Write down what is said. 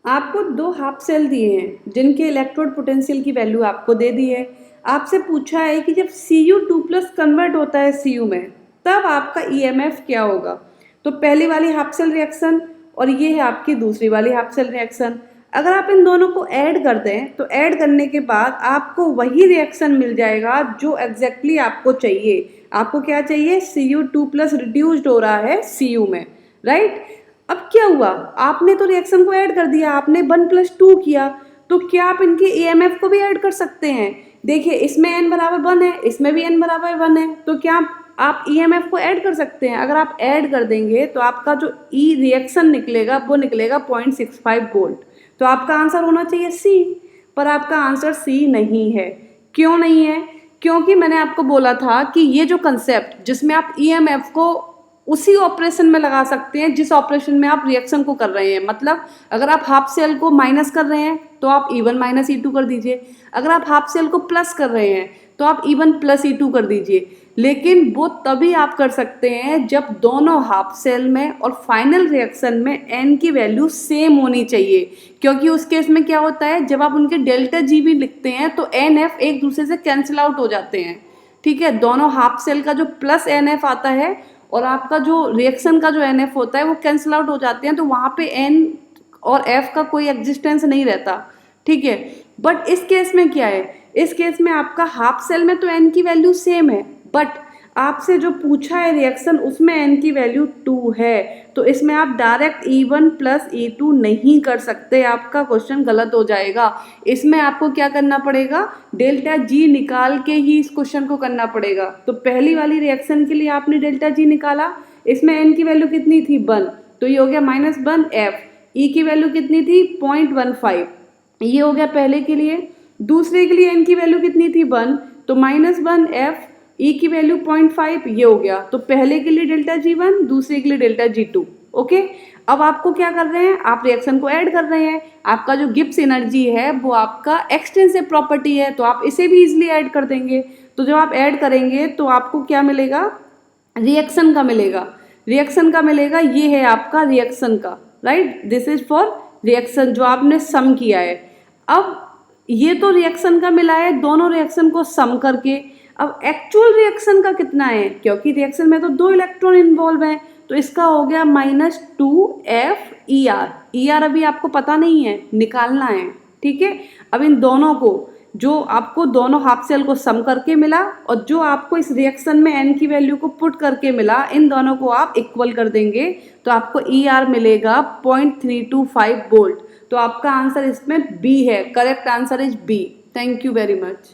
आपको दो half cell दिए हैं जिनके इलेक्ट्रोड पोटेंशियल की वैल्यू आपको दे दी है। आपसे पूछा है कि जब Cu2+ कन्वर्ट होता है Cu में तब आपका EMF क्या होगा। तो पहली वाली हाफ सेल रिएक्शन और ये है आपकी दूसरी वाली हाफ सेल रिएक्शन। अगर आप इन दोनों को ऐड कर दें तो ऐड करने के बाद आपको वही रिएक्शन मिल जाएगा जो एग्जैक्टली आपको चाहिए। आपको क्या चाहिए, Cu2+ रिड्यूस्ड हो रहा है Cu में, राइट। अब क्या हुआ, आपने तो रिएक्शन को ऐड कर दिया, आपने 1+2 किया, तो क्या आप इनके EMF को भी ऐड कर सकते हैं। देखिए इसमें n बराबर 1 है, इसमें भी n बराबर 1 है, तो क्या आप EMF को ऐड कर सकते हैं। अगर आप ऐड कर देंगे तो आपका जो रिएक्शन निकलेगा वो निकलेगा 0.65 वोल्ट। तो आपका आंसर होना चाहिए C, पर आपका आंसर C नहीं है। क्यों नहीं है, क्योंकि मैंने आपको बोला था कि ये जो कंसेप्ट जिसमें आप EMF को उसी ऑपरेशन में लगा सकते हैं जिस ऑपरेशन में आप रिएक्शन को कर रहे हैं। मतलब अगर आप हाफ सेल को माइनस कर रहे हैं तो आप E1 माइनस E2 कर दीजिए, अगर आप हाफ सेल को प्लस कर रहे हैं तो आप E1 प्लस E2 कर दीजिए। लेकिन वो तभी आप कर सकते हैं जब दोनों हाफ सेल में और फाइनल रिएक्शन में n की वैल्यू सेम होनी चाहिए। क्योंकि उस केस में क्या होता है, जब आप उनके डेल्टा जी भी लिखते हैं तो NF एक दूसरे से कैंसिल आउट हो जाते हैं, ठीक है। दोनों हाफ सेल का जो प्लस NF आता है और आपका जो रिएक्शन का जो NF होता है वो कैंसिल आउट हो जाते हैं, तो वहाँ पे N और F का कोई एग्जिस्टेंस नहीं रहता, ठीक है। बट इस केस में क्या है, इस केस में आपका हाफ सेल में तो N की वैल्यू सेम है, बट आपसे जो पूछा है रिएक्शन उसमें N की वैल्यू 2 है, तो इसमें आप डायरेक्ट E1 प्लस E2 नहीं कर सकते, आपका क्वेश्चन गलत हो जाएगा। इसमें आपको क्या करना पड़ेगा, डेल्टा जी निकाल के ही इस क्वेश्चन को करना पड़ेगा। तो पहली वाली रिएक्शन के लिए आपने डेल्टा जी निकाला, इसमें N की वैल्यू कितनी थी 1, तो ये हो गया -1 F। E की वैल्यू कितनी थी 0.15, ये हो गया पहले के लिए। दूसरे के लिए N की वैल्यू कितनी थी 1, तो -1 F, E की वैल्यू 0.5, ये हो गया। तो पहले के लिए डेल्टा G1, दूसरे के लिए डेल्टा G2, ओके। अब आपको क्या कर रहे हैं, आप रिएक्शन को ऐड कर रहे हैं। आपका जो गिब्स एनर्जी है वो आपका एक्सटेंसिव प्रॉपर्टी है, तो आप इसे भी इजिली ऐड कर देंगे। तो जब आप ऐड करेंगे तो आपको क्या मिलेगा, रिएक्शन का मिलेगा। रिएक्शन का मिलेगा, ये है आपका रिएक्शन का, right. This is for reaction जो आपने सम किया है। अब ये तो रिएक्शन का मिला है, दोनों रिएक्शन को सम करके। अब एक्चुअल रिएक्शन का कितना है, क्योंकि रिएक्शन में तो 2 इलेक्ट्रॉन इन्वॉल्व हैं, तो इसका हो गया -2 ER अभी आपको पता नहीं है, निकालना है, ठीक है। अब इन दोनों को, जो आपको दोनों हाफ सेल को सम करके मिला और जो आपको इस रिएक्शन में N की वैल्यू को पुट करके मिला, इन दोनों को आप इक्वल कर देंगे तो आपको ER मिलेगा 0.325 वोल्ट। तो आपका आंसर इसमें B है, correct answer is B। Thank you very much.